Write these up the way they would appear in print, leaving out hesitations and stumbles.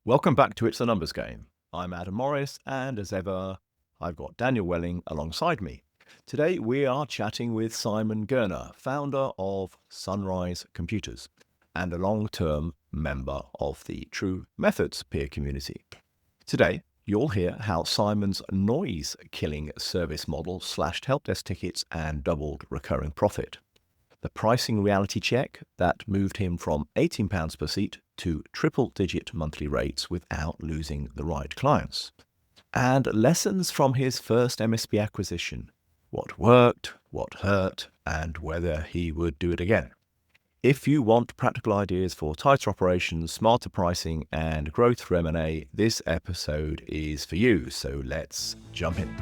Welcome back to It's a Numbers Game. I'm Adam Morris, and as ever, I've got Daniel Welling alongside me. Today, we are chatting with Simon Gurner, founder of Sunrise Computers and a long-term member of the TruMethods peer community. Today, you'll hear how Simon's noise-killing service model slashed help desk tickets and doubled recurring profit. The pricing reality check that moved him from £18 per seat to triple-digit monthly rates without losing the right clients. And lessons from his first MSP acquisition. What worked, what hurt, and whether he would do it again. If you want practical ideas for tighter operations, smarter pricing, and growth through M&A, this episode is for you. So let's jump in.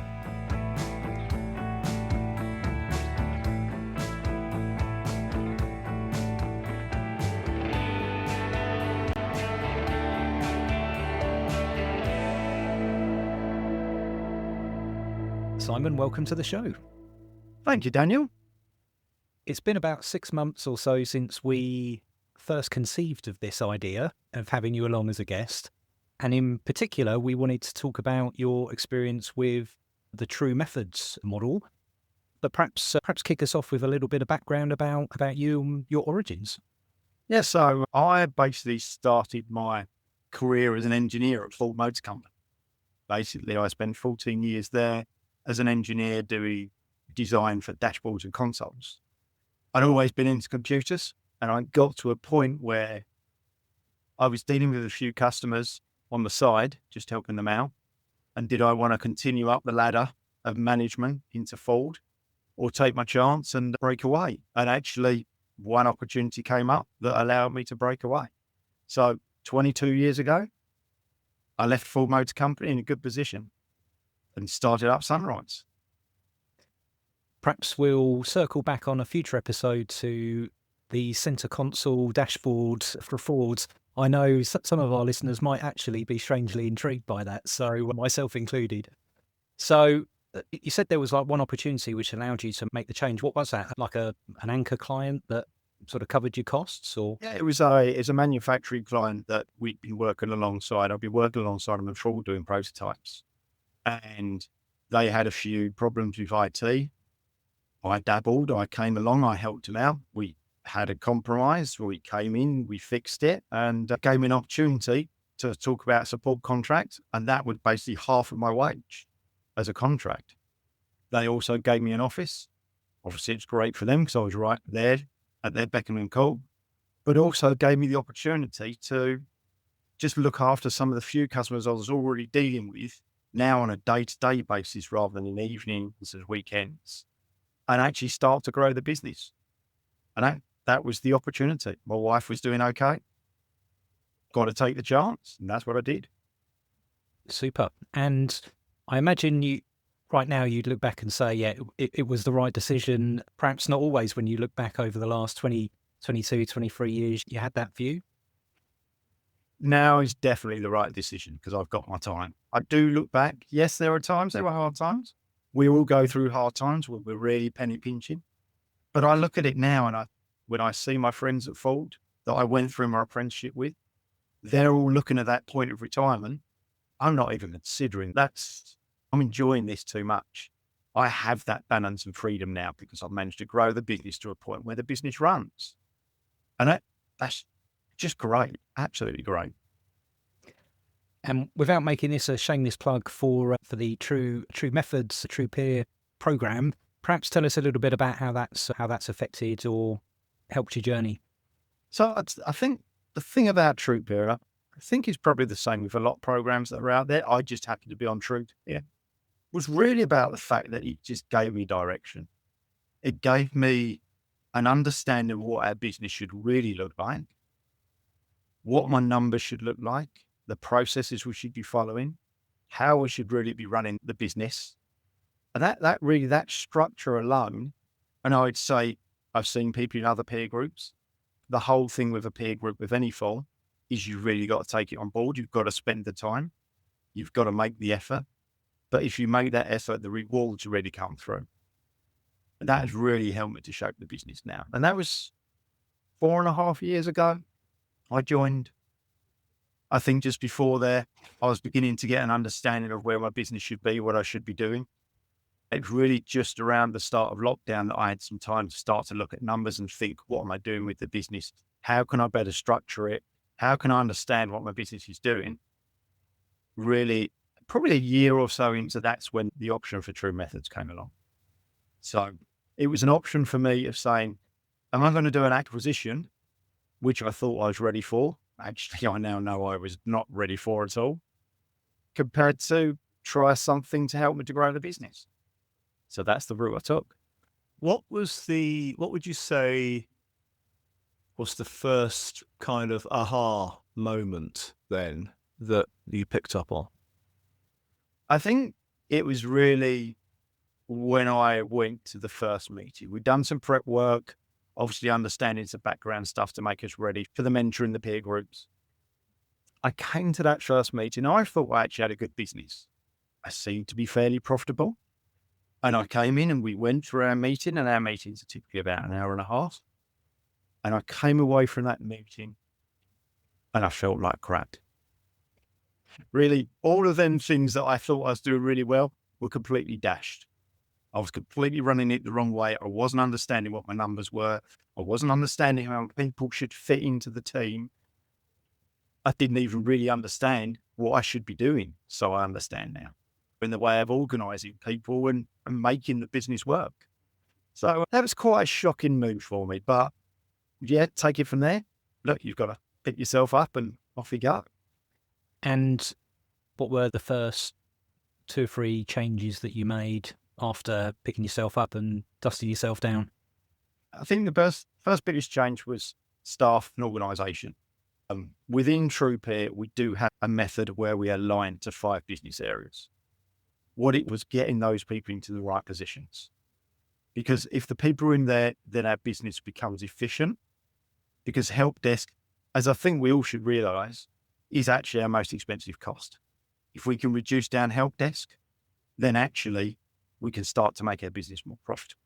Simon, welcome to the show. Thank you, Daniel. It's been about 6 months or so since we first conceived of this idea of having you along as a guest. And in particular, we wanted to talk about your experience with the TruMethods model. But perhaps kick us off with a little bit of background about you and your origins. Yeah, so I basically started my career as an engineer at Ford Motor Company. Basically, I spent 14 years there as an engineer doing design for dashboards and consoles. I'd always been into computers, and I got to a point where I was dealing with a few customers on the side, just helping them out. And did I want to continue up the ladder of management into Ford or take my chance and break away? And actually, one opportunity came up that allowed me to break away. So 22 years ago, I left Ford Motor Company in a good position and started up Sunrise. Perhaps we'll circle back on a future episode to the center console dashboard for Ford. I know some of our listeners might actually be strangely intrigued by that, so myself included. So you said there was like one opportunity which allowed you to make the change. What was that? Like an anchor client that sort of covered your costs, or? Yeah, it's a manufacturing client that we'd been working alongside. I've been working alongside them before doing prototypes, and they had a few problems with IT. I dabbled, I came along, I helped them out. We had a compromise, we came in, we fixed it, and gave me an opportunity to talk about a support contract, and that was basically half of my wage as a contract. They also gave me an office. Obviously, it's great for them because I was right there at their beck and call, but also gave me the opportunity to just look after some of the few customers I was already dealing with now on a day-to-day basis rather than in evenings and weekends, and actually start to grow the business. And that was the opportunity. My wife was doing okay. Got to take the chance, and that's what I did. Super. And I imagine right now you'd look back and say, yeah, it was the right decision. Perhaps not always when you look back over the last 20, 22, 23 years, you had that view. Now is definitely the right decision because I've got my time. I do look back. Yes, there were hard times. We all go through hard times where we're really penny pinching. But I look at it now, and when I see my friends at Ford that I went through my apprenticeship with, they're all looking at that point of retirement. I'm not even considering I'm enjoying this too much. I have that balance and freedom now because I've managed to grow the business to a point where the business runs. And that's just great. Absolutely great. And without making this a shameless plug for the TruMethods, True Peer program, perhaps tell us a little bit about how that's affected or helped your journey. So I think the thing about True Peer, I think is probably the same with a lot of programs that are out there. I just happened to be on True Peer. Was really about the fact that it just gave me direction. It gave me an understanding of what our business should really look like, what my numbers should look like, the processes we should be following, how we should really be running the business. And that structure alone, and I would say I've seen people in other peer groups, the whole thing with a peer group of any form is you've really got to take it on board. You've got to spend the time. You've got to make the effort. But if you make that effort, the rewards already come through. And that has really helped me to shape the business now. And that was 4.5 years ago. I joined I think just before there, I was beginning to get an understanding of where my business should be, what I should be doing. It's really just around the start of lockdown that I had some time to start to look at numbers and think, what am I doing with the business? How can I better structure it? How can I understand what my business is doing? Really, probably a year or so into that's when the option for TruMethods came along. So it was an option for me of saying, am I going to do an acquisition, which I thought I was ready for? Actually, I now know I was not ready for at all, compared to try something to help me to grow the business. So that's the route I took. What would you say was the first kind of aha moment then that you picked up on? I think it was really when I went to the first meeting. We'd done some prep work, obviously understanding some background stuff to make us ready for the mentor and the peer groups. I came to that first meeting. I thought I actually had a good business. I seemed to be fairly profitable. And I came in and we went through our meeting, and our meetings are typically about an hour and a half. And I came away from that meeting and I felt like crap. Really, all of them things that I thought I was doing really well were completely dashed. I was completely running it the wrong way. I wasn't understanding what my numbers were. I wasn't understanding how people should fit into the team. I didn't even really understand what I should be doing. So I understand now in the way of organizing people and making the business work. So that was quite a shocking move for me. But yeah, take it from there. Look, you've got to pick yourself up and off you go. And what were the first 2 or 3 changes that you made after picking yourself up and dusting yourself down? I think the first biggest change was staff and organisation. Within TruPeer, we do have a method where we align to 5 business areas. What it was getting those people into the right positions. Because if the people are in there, then our business becomes efficient. Because help desk, as I think we all should realise, is actually our most expensive cost. If we can reduce down help desk, then actually we can start to make our business more profitable.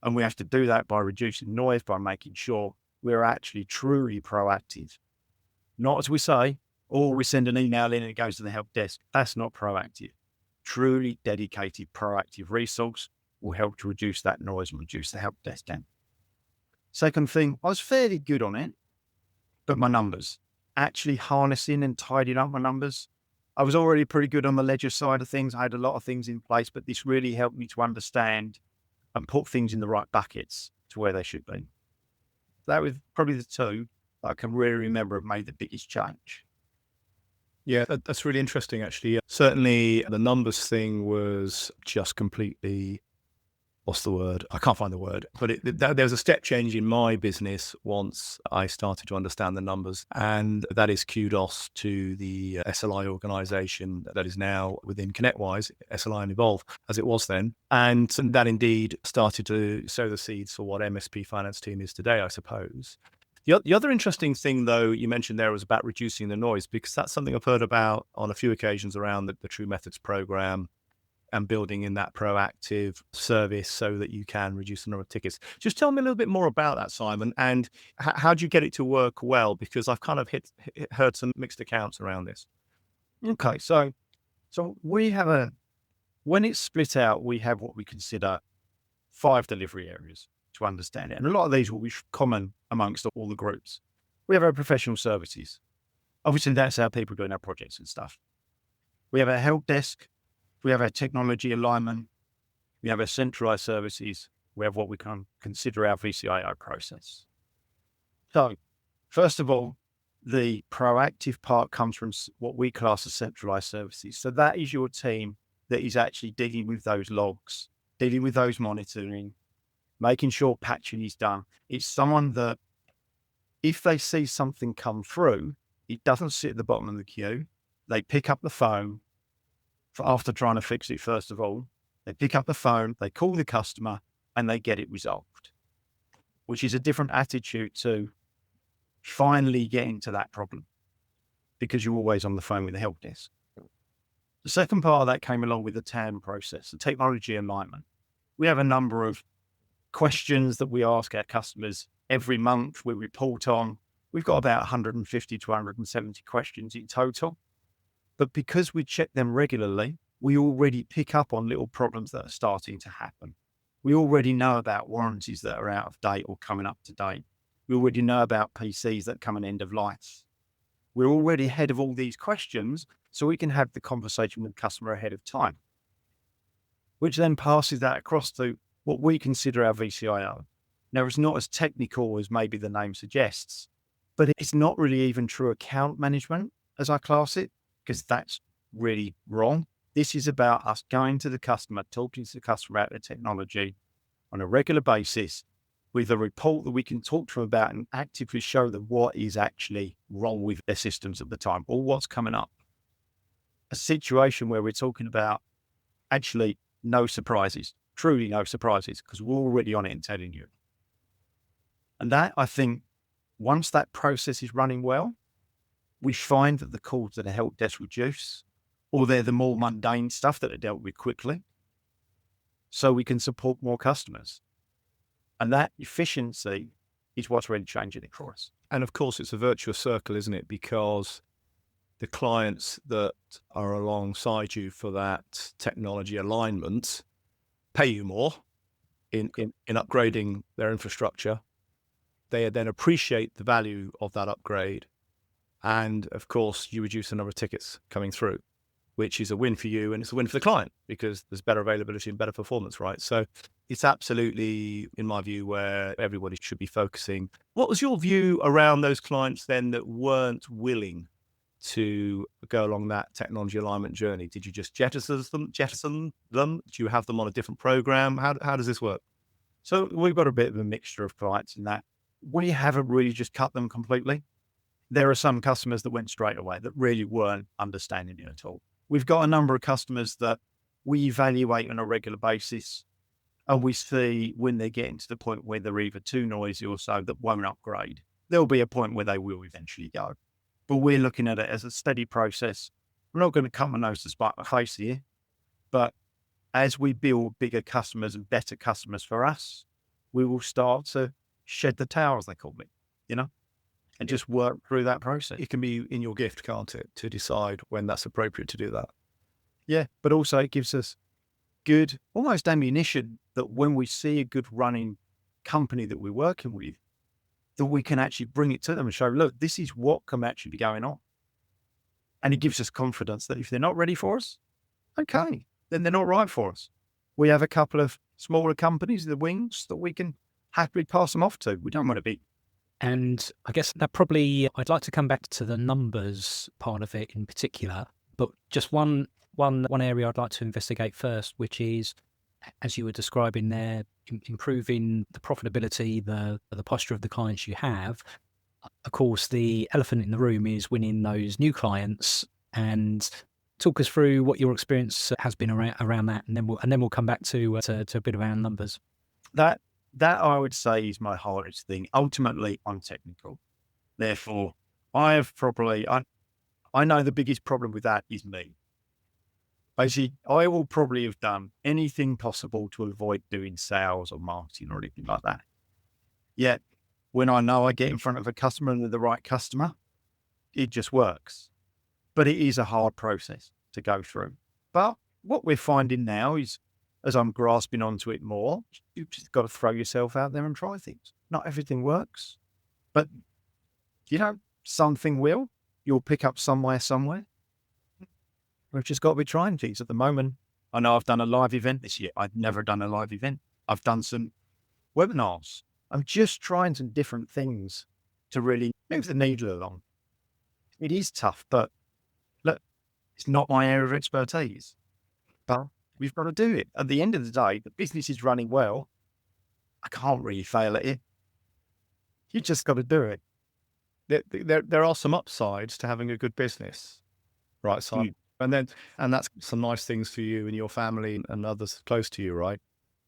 And we have to do that by reducing noise, by making sure we're actually truly proactive. Not as we say, or we send an email in and it goes to the help desk. That's not proactive. Truly dedicated, proactive resource will help to reduce that noise and reduce the help desk down. Second thing, I was fairly good on it, but my numbers, actually harnessing and tidying up my numbers. I was already pretty good on the ledger side of things. I had a lot of things in place, but this really helped me to understand and put things in the right buckets to where they should be. That was probably the 2 that I can really remember have made the biggest change. Yeah, that's really interesting, actually. Certainly the numbers thing was just completely, what's the word? I can't find the word, but there was a step change in my business once I started to understand the numbers. And that is kudos to the SLI organization that is now within ConnectWise, SLI and Evolve, as it was then. And that indeed started to sow the seeds for what MSP finance team is today, I suppose. The other interesting thing, though, you mentioned there was about reducing the noise, because that's something I've heard about on a few occasions around the TruMethods program and building in that proactive service so that you can reduce the number of tickets. Just tell me a little bit more about that, Simon, and how do you get it to work well? Because I've kind of heard some mixed accounts around this. Okay, so we have when it's split out, we have what we consider 5 delivery areas to understand it. And a lot of these will be common amongst all the groups. We have our professional services. Obviously, that's our people doing our projects and stuff. We have our help desk. We have our technology alignment. We have our centralized services. We have what we can consider our VCIO process. So, first of all, the proactive part comes from what we class as centralized services. So that is your team that is actually dealing with those logs, dealing with those monitoring, making sure patching is done. It's someone that if they see something come through, it doesn't sit at the bottom of the queue. They pick up the phone after trying to fix it. First of all, they pick up the phone, they call the customer and they get it resolved, which is a different attitude to finally getting to that problem because you're always on the phone with the help desk. The second part of that came along with the TAM process, the technology alignment. We have a number of questions that we ask our customers every month, we report on, We've got about 150 to 170 questions in total. But because we check them regularly, we already pick up on little problems that are starting to happen. We already know about warranties that are out of date or coming up to date. We already know about PCs that come an end of life. We're already ahead of all these questions, so we can have the conversation with the customer ahead of time, which then passes that across to what we consider our VCIO. Now, it's not as technical as maybe the name suggests, but it's not really even true account management as I class it, because that's really wrong. This is about us going to the customer, talking to the customer about the technology on a regular basis with a report that we can talk to them about and actively show them what is actually wrong with their systems at the time or what's coming up. A situation where we're talking about actually no surprises, truly no surprises, because we're already on it and telling you. And that, I think, once that process is running well, we find that the calls that are help desk reduce, or they're the more mundane stuff that are dealt with quickly, so we can support more customers. And that efficiency is what's really changing it for us. And of course, it's a virtuous circle, isn't it? Because the clients that are alongside you for that technology alignment pay you more in upgrading their infrastructure. They then appreciate the value of that upgrade. And of course, you reduce the number of tickets coming through, which is a win for you and it's a win for the client because there's better availability and better performance, right? So it's absolutely, in my view, where everybody should be focusing. What was your view around those clients then that weren't willing to go along that technology alignment journey? Did you just jettison them? Do you have them on a different program? How does this work? So we've got a bit of a mixture of clients in that we haven't really just cut them completely. There are some customers that went straight away that really weren't understanding it at all. We've got a number of customers that we evaluate on a regular basis, and we see when they're getting to the point where they're either too noisy or so that won't upgrade. There'll be a point where they will eventually go. But we're looking at it as a steady process. We're not going to cut my nose to spite my face here, but as we build bigger customers and better customers for us, we will start to shed the tail, as they call it, and just work through that process. It can be in your gift, can't it, to decide when that's appropriate to do that? Yeah, but also it gives us good, almost ammunition that when we see a good running company that we're working with, that we can actually bring it to them and show, look, this is what can actually be going on. And it gives us confidence that if they're not ready for us, okay, then they're not right for us. We have a couple of smaller companies, the wings, that we can happily pass them off to. We don't want to be. And I guess that probably, I'd like to come back to the numbers part of it in particular, but just one area I'd like to investigate first, which is, as you were describing there, improving the profitability, the posture of the clients you have. Of course, the elephant in the room is winning those new clients. And talk us through what your experience has been around that, and then we'll come back to a bit around numbers. That I would say is my hardest thing. Ultimately, I'm technical. Therefore, I know the biggest problem with that is me. Basically, I will probably have done anything possible to avoid doing sales or marketing or anything like that. Yet, when I know I get in front of a customer and they're the right customer, it just works. But it is a hard process to go through. But what we're finding now is, as I'm grasping onto it more, you've just got to throw yourself out there and try things. Not everything works, but something will. You'll pick up somewhere. We've just got to be trying things at the moment. I know I've done a live event this year. I've never done a live event. I've done some webinars. I'm just trying some different things to really move the needle along. It is tough, but look, it's not my area of expertise, but we've got to do it. At the end of the day, the business is running well. I can't really fail at it. You just got to do it. There are some upsides to having a good business, right, Simon? And that's some nice things for you and your family and others close to you, right?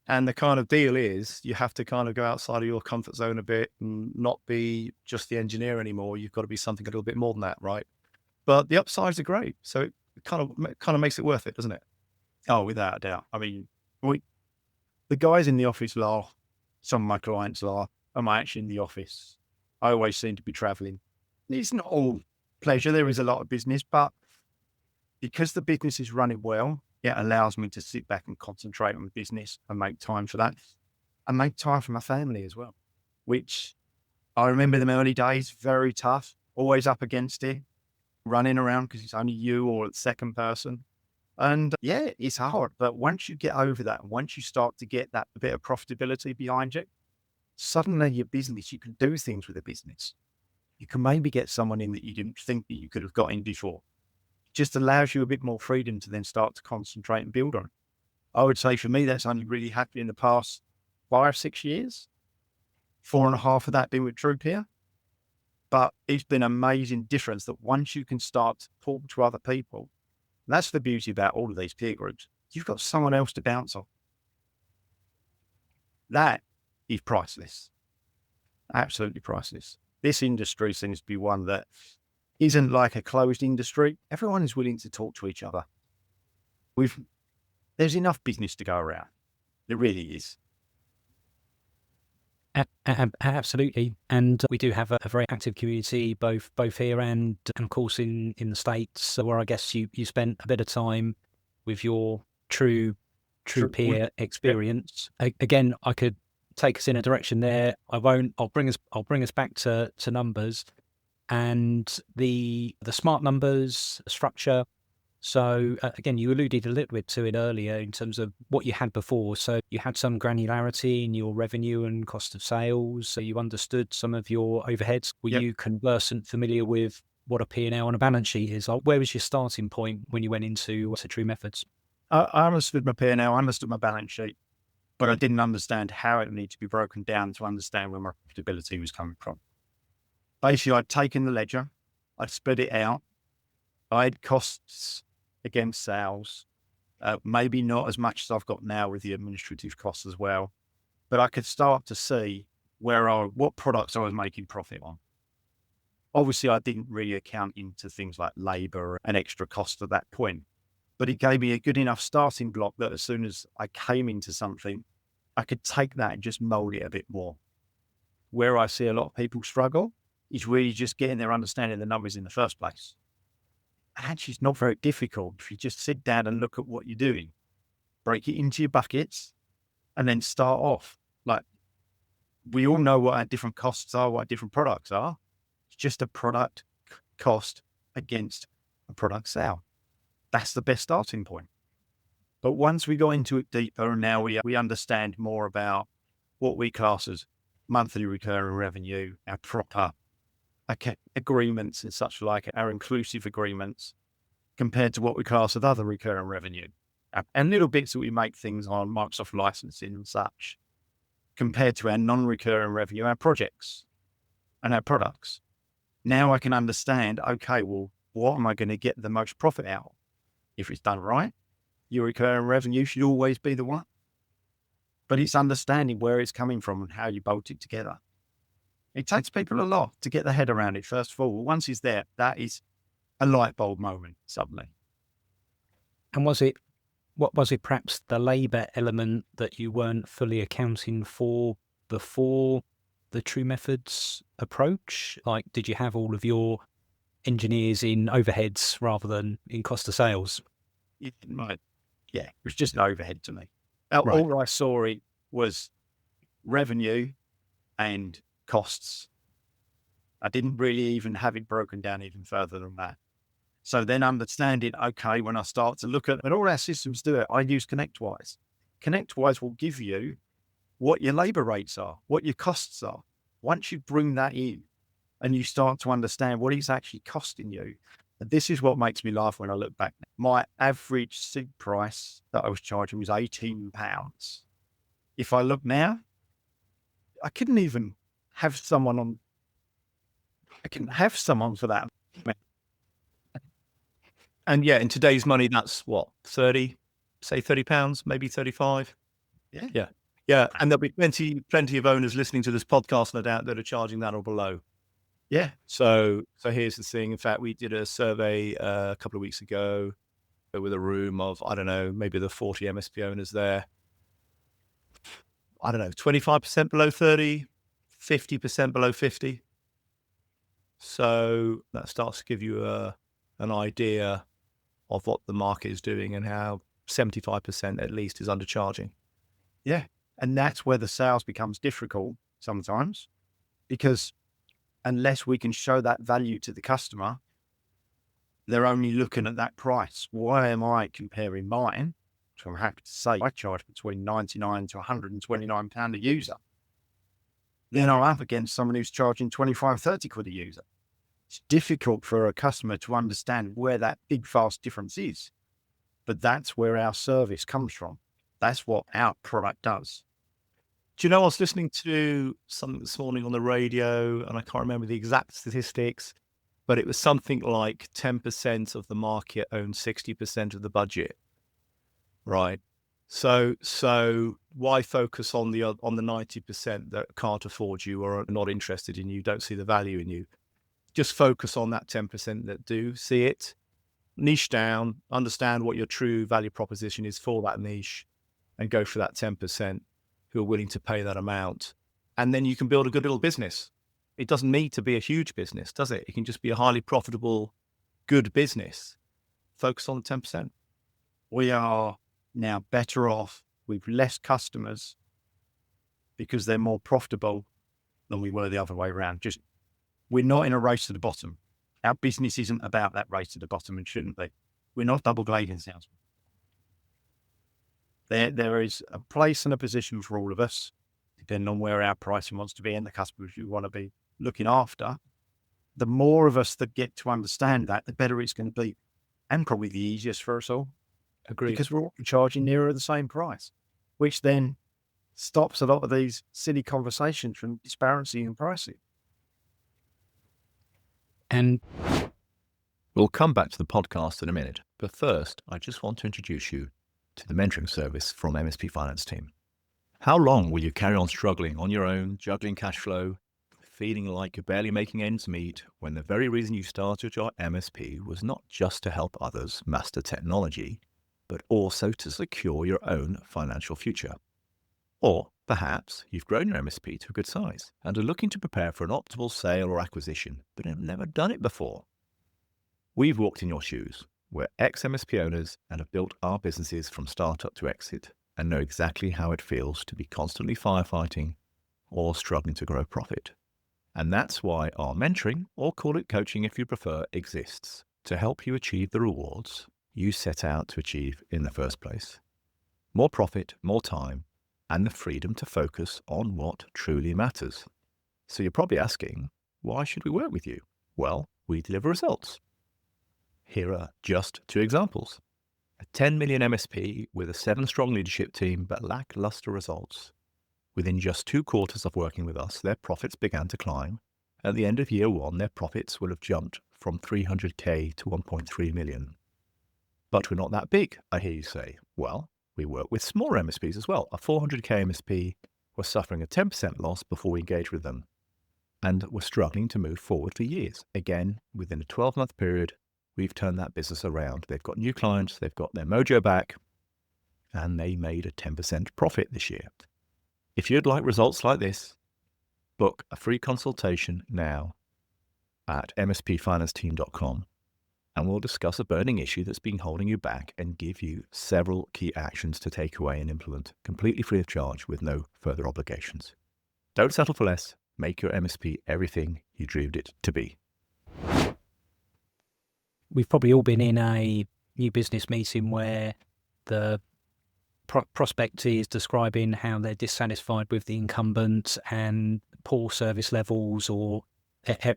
And the kind of deal is you have to kind of go outside of your comfort zone a bit and not be just the engineer anymore. You've got to be something a little bit more than that, right? But the upsides are great. So it kind of makes it worth it, doesn't it? Oh, without a doubt. I mean, the guys in the office laugh. Some of my clients laugh. Am I actually in the office? I always seem to be traveling. It's not all pleasure. There is a lot of business, but because the business is running well, it allows me to sit back and concentrate on the business and make time for that and make time for my family as well, which I remember them early days, very tough, always up against it, running around because it's only you or the second person. And yeah, it's hard. But once you get over that, and once you start to get that bit of profitability behind you, suddenly your business, you can do things with a business. You can maybe get someone in that you didn't think that you could have got in before. It just allows you a bit more freedom to then start to concentrate and build on it. I would say for me, that's only really happened in the past 5-6 years. 4.5 of that been with TruPeer. But it's been an amazing difference that once you can start to talk to other people, and that's the beauty about all of these peer groups, you've got someone else to bounce off. That is priceless. Absolutely priceless. This industry seems to be one that isn't like a closed industry. Everyone is willing to talk to each other. There's enough business to go around. It really is. Absolutely, and we do have a very active community, both here and of course in the States, where I guess you spent a bit of time with your TruPeer experience. Again, I could take us in a direction there. I won't. I'll bring us back to numbers and the smart numbers structure. So again, you alluded a little bit to it earlier in terms of what you had before. So you had some granularity in your revenue and cost of sales. So you understood some of your overheads. Were you conversant, familiar with what a P&L and a balance sheet is? Where was your starting point when you went into TruMethods? I understood my P&L, I understood my balance sheet, but I didn't understand how it needed to be broken down to understand where my profitability was coming from. Basically, I'd taken the ledger, I'd spread it out. I had costs against sales, maybe not as much as I've got now with the administrative costs as well, but I could start to see what products I was making profit on. Obviously, I didn't really account into things like labor and extra costs at that point, but it gave me a good enough starting block that as soon as I came into something, I could take that and just mold it a bit more. Where I see a lot of people struggle is really just getting their understanding of the numbers in the first place. Actually, it's not very difficult if you just sit down and look at what you're doing, break it into your buckets, and then start off. Like, we all know what our different costs are, what our different products are. It's just a product cost against a product sale. That's the best starting point. But once we go into it deeper, and now we understand more about what we class as monthly recurring revenue, our proper agreements and such like, our inclusive agreements, compared to what we class as other recurring revenue, and little bits that we make things on Microsoft licensing and such, compared to our non-recurring revenue, our projects and our products. Now I can understand, okay, well, what am I going to get the most profit out of? If it's done right, your recurring revenue should always be the one. But it's understanding where it's coming from and how you bolt it together. It takes people a lot to get their head around it, first of all. Once it's there, that is a light bulb moment suddenly. And what was it perhaps the labor element that you weren't fully accounting for before the TruMethods approach? Like, did you have all of your engineers in overheads rather than in cost of sales? It was just an overhead to me. Right. All I saw it was revenue and costs. I didn't really even have it broken down even further than that. So then understanding, okay, when I start to look at, and all our systems do it, I use ConnectWise. ConnectWise will give you what your labor rates are, what your costs are. Once you bring that in and you start to understand what it's actually costing you, and this is what makes me laugh when I look back. My average seat price that I was charging was £18. If I look now, I couldn't even have someone on. I can have someone for that. And yeah, in today's money, that's what, 30, say £30, maybe 35. Yeah. And there'll be plenty of owners listening to this podcast, no doubt, that are charging that or below. Yeah. So here's the thing. In fact, we did a survey a couple of weeks ago with a room of, I don't know, maybe the 40 MSP owners there. I don't know, 25% below 30, 50% below 50. So that starts to give you an idea of what the market is doing and how 75% at least is undercharging. Yeah. And that's where the sales becomes difficult sometimes, because unless we can show that value to the customer, they're only looking at that price. Why am I comparing mine? So I'm happy to say I charge between £99 to £129 a user. Then I'm up against someone who's charging 25, 30 quid a user. It's difficult for a customer to understand where that big, fast difference is. But that's where our service comes from. That's what our product does. Do you know, I was listening to something this morning on the radio, and I can't remember the exact statistics, but it was something like 10% of the market owns 60% of the budget, right? So why focus on the 90% that can't afford you or are not interested in you, don't see the value in you? Just focus on that 10% that do see it, niche down, understand what your true value proposition is for that niche, and go for that 10% who are willing to pay that amount. And then you can build a good little business. It doesn't need to be a huge business, does it? It can just be a highly profitable, good business. Focus on the 10%. We are now better off with less customers because they're more profitable than we were the other way around. We're not in a race to the bottom. Our business isn't about that race to the bottom and shouldn't be. We're not double glazing salesmen. There is a place and a position for all of us, depending on where our pricing wants to be and the customers you want to be looking after. The more of us that get to understand that, the better it's going to be, and probably the easiest for us all. Agreed. Because we're all charging nearer the same price, which then stops a lot of these silly conversations from disparity in pricing. And we'll come back to the podcast in a minute, but first, I just want to introduce you to the mentoring service from MSP Finance Team. How long will you carry on struggling on your own, juggling cash flow, feeling like you're barely making ends meet, when the very reason you started your MSP was not just to help others master technology, but also to secure your own financial future? Or perhaps you've grown your MSP to a good size and are looking to prepare for an optimal sale or acquisition, but have never done it before. We've walked in your shoes. We're ex-MSP owners and have built our businesses from startup to exit and know exactly how it feels to be constantly firefighting or struggling to grow profit. And that's why our mentoring, or call it coaching if you prefer, exists to help you achieve the rewards you set out to achieve in the first place. More profit, more time, and the freedom to focus on what truly matters. So you're probably asking, why should we work with you? Well, we deliver results. Here are just two examples. A 10 million MSP with a 7-strong leadership team, but lackluster results. Within just 2 quarters of working with us, their profits began to climb. At the end of year 1, their profits will have jumped from 300K to 1.3 million. But we're not that big, I hear you say. Well, we work with smaller MSPs as well. A 400K MSP was suffering a 10% loss before we engaged with them, and were struggling to move forward for years. Again, within a 12-month period, we've turned that business around. They've got new clients, they've got their mojo back, and they made a 10% profit this year. If you'd like results like this, book a free consultation now at mspfinanceteam.com, and we'll discuss a burning issue that's been holding you back and give you several key actions to take away and implement completely free of charge with no further obligations. Don't settle for less. Make your MSP everything you dreamed it to be. we've probably all been in a new business meeting where the prospect is describing how they're dissatisfied with the incumbent and poor service levels or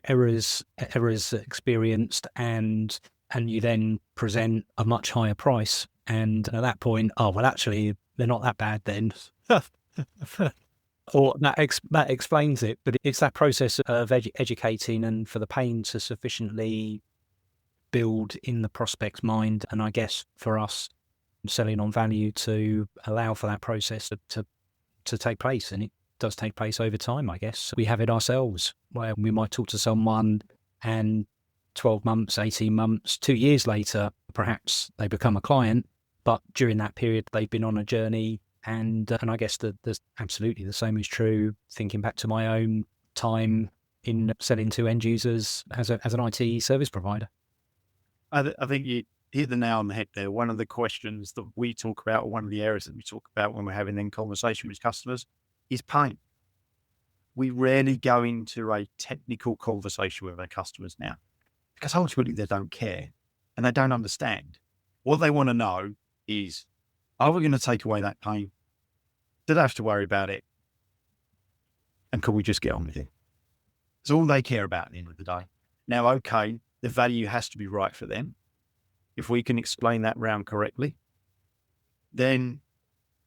errors experienced, and you then present a much higher price, and at that point, oh well, actually they're not that bad then. Or that explains it. But it's that process of educating and for the pain to sufficiently build in the prospect's mind, and I guess for us selling on value to allow for that process to take place. And it does take place over time, I guess. We have it ourselves where we might talk to someone and 12 months, 18 months, 2 years later, perhaps they become a client, but during that period they've been on a journey. And I guess there's absolutely the same is true thinking back to my own time in selling to end users as an IT service provider? I think you hit the nail on the head there. One of the questions that we talk about, or one of the areas that we talk about when we're having then conversation with customers, is pain. We rarely go into a technical conversation with our customers now because ultimately they don't care and they don't understand. What they want to know is, are we going to take away that pain? Do they have to worry about it? And can we just get on with it? It's all they care about at the end of the day. Now, okay, the value has to be right for them. If we can explain that round correctly, then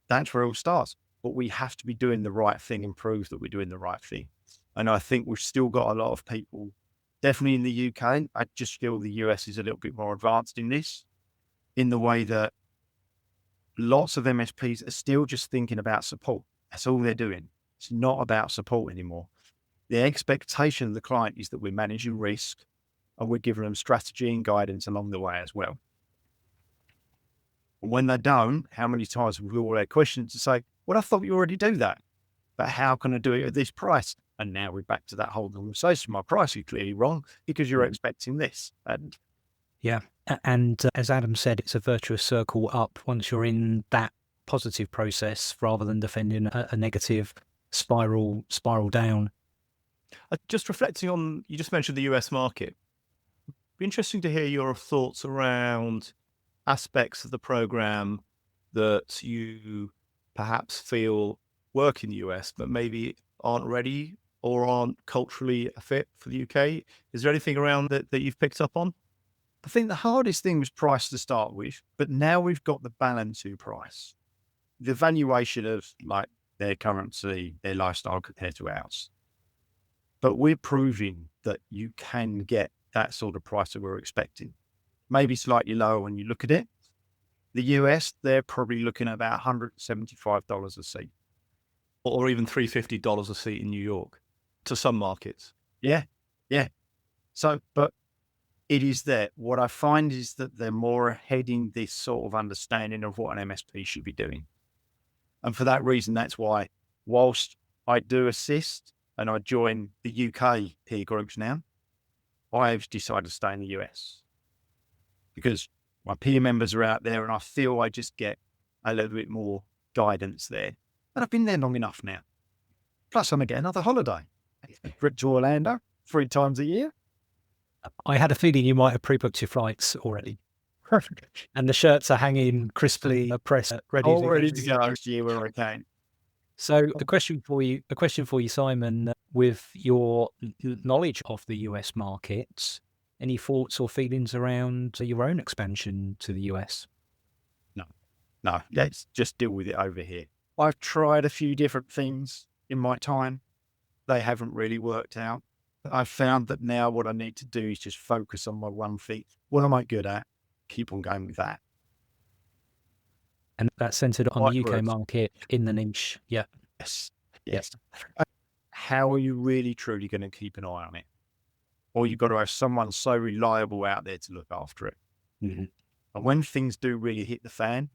that's where it all starts. But we have to be doing the right thing and prove that we're doing the right thing. And I think we've still got a lot of people, definitely in the UK. I just feel the US is a little bit more advanced in this, in the way that lots of MSPs are still just thinking about support. That's all they're doing. It's not about support anymore. The expectation of the client is that we're managing risk and we're giving them strategy and guidance along the way as well. When they don't, how many times have we all had questions to say, well, I thought you already do that, but how can I do it at this price? And now we're back to that whole conversation. My price is clearly wrong because you're expecting this. And Yeah. And as Adam said, it's a virtuous circle up once you're in that positive process rather than defending a negative spiral down. Just reflecting on, you just mentioned the US market. Be interesting to hear your thoughts around aspects of the program that you perhaps feel work in the US, but maybe aren't ready or aren't culturally a fit for the UK. Is there anything around that you've picked up on? I think the hardest thing was price to start with, but now we've got the balance to price. The valuation of like their currency, their lifestyle compared to ours. But we're proving that you can get that sort of price that we're expecting. Maybe slightly lower when you look at it. The US, they're probably looking at about $175 a seat. Or even $350 a seat in New York to some markets. Yeah. So, but it is there. What I find is that they're more ahead in this sort of understanding of what an MSP should be doing. And for that reason, that's why, whilst I do assist and I join the UK peer groups now, I've decided to stay in the US because my peer members are out there and I feel I just get a little bit more guidance there. And I've been there long enough now. Plus, I'm going to get another holiday. Trip to Orlando 3 times a year. I had a feeling you might have pre-booked your flights already. And the shirts are hanging crisply pressed, ready to go next year where I can. So a question for you, Simon, with your knowledge of the US market, any thoughts or feelings around your own expansion to the US? No, let's just deal with it over here. I've tried a few different things in my time. They haven't really worked out. I've found that now what I need to do is just focus on my one thing. What am I good at? Keep on going with that. And that's centered on the UK market in the niche. Yeah. Yes. How are you really truly going to keep an eye on it? Or you've got to have someone so reliable out there to look after it. Mm-hmm. And when things do really hit the fan,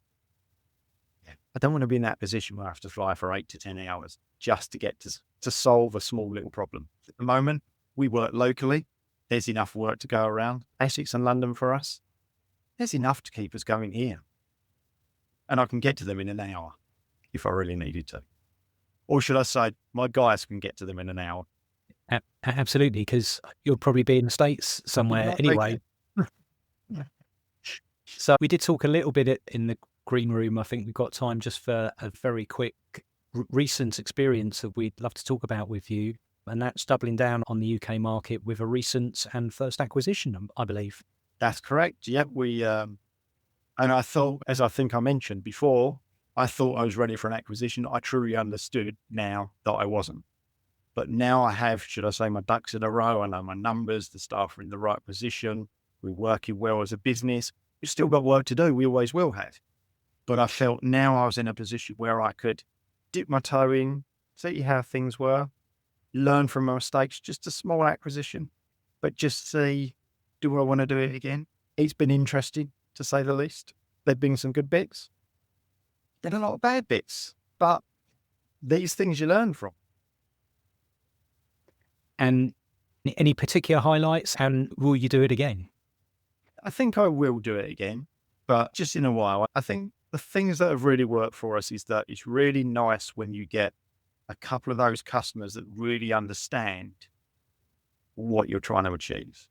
I don't want to be in that position where I have to fly for 8 to 10 hours just to get to solve a small little problem. At the moment, we work locally. There's enough work to go around. Essex and London for us. There's enough to keep us going here. And I can get to them in an hour if I really needed to. Or should I say, my guys can get to them in an hour. Absolutely, because you'll probably be in the States somewhere anyway. So we did talk a little bit in the green room. I think we've got time just for a very quick recent experience that we'd love to talk about with you. And that's doubling down on the UK market with a recent and first acquisition, I believe. That's correct. Yep. And I thought, as I think I mentioned before, I thought I was ready for an acquisition. I truly understood now that I wasn't. But now I have, should I say, my ducks in a row. I know my numbers, the staff are in the right position. We're working well as a business. We've still got work to do. We always will have. But I felt now I was in a position where I could dip my toe in, see how things were, learn from my mistakes, just a small acquisition, but just see, do I want to do it again? It's been interesting, to say the least. There've been some good bits. There's a lot of bad bits, but these things you learn from. And Any particular highlights, and will you do it again? I think I will do it again, but just in a while. I think the things that have really worked for us is that it's really nice when you get a couple of those customers that really understand what you're trying to achieve.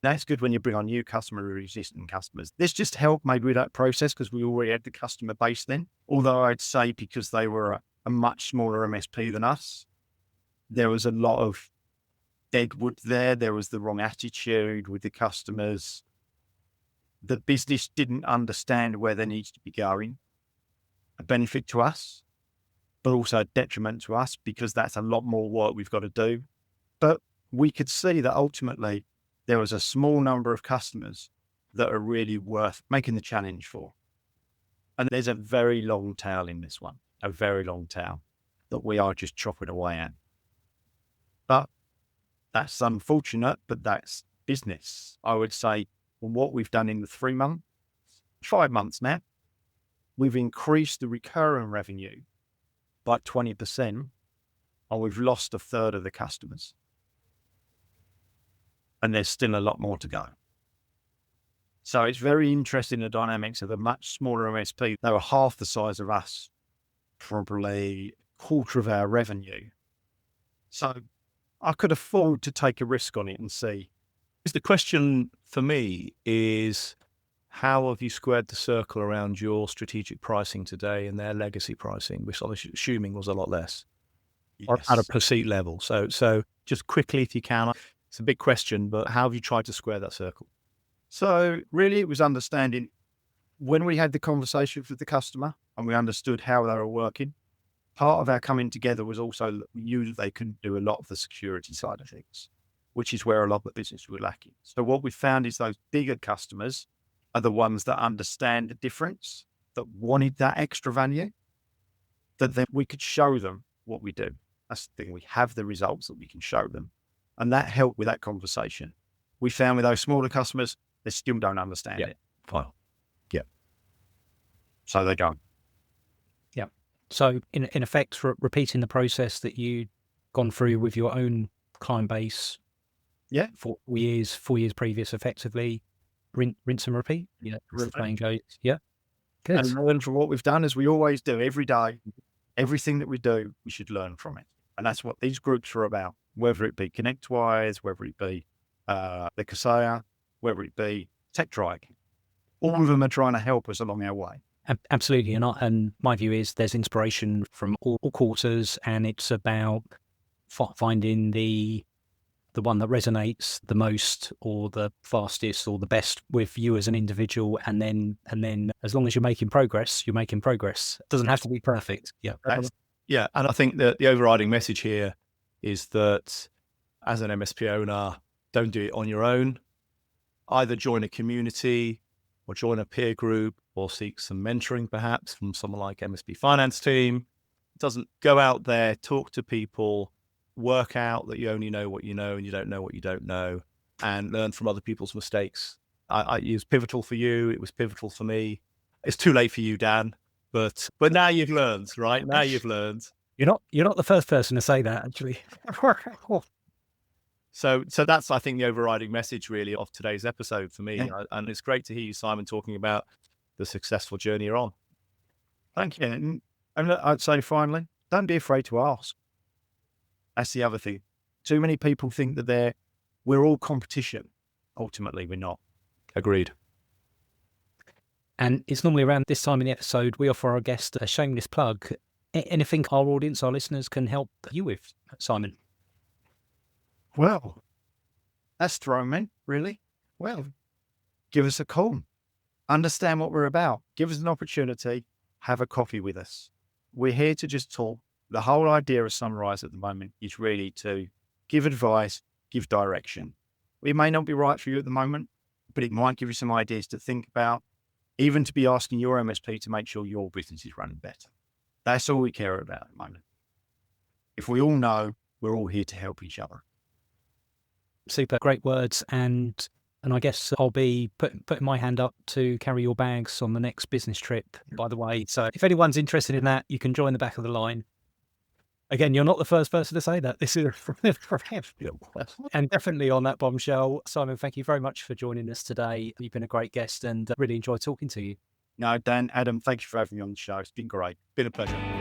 That's good when you bring on new customer or existing customers. This just helped maybe with that process because we already had the customer base then. Although I'd say because they were a much smaller MSP than us, there was a lot of deadwood there. There was the wrong attitude with the customers. The business didn't understand where they needed to be going. A benefit to us, but also a detriment to us because that's a lot more work we've got to do. But we could see that ultimately there was a small number of customers that are really worth making the challenge for. And there's a very long tail in this one, a very long tail that we are just chopping away at. But that's unfortunate, but that's business. I would say what we've done in the 5 months now, we've increased the recurring revenue by 20%, and we've lost a third of the customers. And there's still a lot more to go. So it's very interesting, the dynamics of a much smaller MSP. They were half the size of us, probably a quarter of our revenue. So I could afford to take a risk on it and see. The question for me is, how have you squared the circle around your strategic pricing today and their legacy pricing, which I was assuming was a lot less, or at a per seat level? So just quickly, if you can, it's a big question, but how have you tried to square that circle? So really it was understanding when we had the conversations with the customer and we understood how they were working. Part of our coming together was also that we knew that they couldn't do a lot of the security side of things, which is where a lot of the business were lacking. So what we found is those bigger customers are the ones that understand the difference, that wanted that extra value, that then we could show them what we do. That's the thing. We have the results that we can show them. And that helped with that conversation. We found with those smaller customers, they still don't understand it. Fine. Yeah. So they don't. Yeah. So in effect, repeating the process that you'd gone through with your own client base. Yeah. 4 years previous, effectively, rinse and repeat. Yeah. As the saying goes. Yeah. Good. And learn from what we've done, as we always do every day. Everything that we do, we should learn from it. And that's what these groups are about, whether it be ConnectWise, whether it be the Kaseya, whether it be TechDrive. All of them are trying to help us along our way. Absolutely. And my view is there's inspiration from all quarters, and it's about finding the one that resonates the most or the fastest or the best with you as an individual. And then as long as you're making progress, It doesn't have to be perfect. Yeah. Yeah. And I think that the overriding message here is that as an MSP owner, don't do it on your own. Either join a community or join a peer group or seek some mentoring perhaps from someone like MSP finance team. Doesn't go out there, talk to people, work out that you only know what you know and you don't know what you don't know, and learn from other people's mistakes. It was pivotal for you. It was pivotal for me. It's too late for you, Dan, but now you've learned, right? Now you've learned. You're not the first person to say that, actually. So that's, I think, the overriding message really of today's episode for me. Yeah. And it's great to hear you, Simon, talking about the successful journey you're on. Thank you. And I'd say finally, don't be afraid to ask. That's the other thing. Too many people think that we're all competition. Ultimately, we're not. Agreed. And it's normally around this time in the episode, we offer our guest a shameless plug. Anything our audience, our listeners can help you with, Simon? Well, that's thrown me, really. Well, give us a call. Understand what we're about. Give us an opportunity. Have a coffee with us. We're here to just talk. The whole idea of Sunrise at the moment is really to give advice, give direction. It may not be right for you at the moment, but it might give you some ideas to think about, even to be asking your MSP to make sure your business is running better. That's all we care about at the moment. If we all know, we're all here to help each other. Super, great words. And I guess I'll be putting my hand up to carry your bags on the next business trip, by the way. So if anyone's interested in that, you can join the back of the line. Again, you're not the first person to say that. This is from him. And definitely on that bombshell, Simon, thank you very much for joining us today. You've been a great guest and really enjoyed talking to you. No, Dan, Adam, thank you for having me on the show. It's been great. Been a pleasure.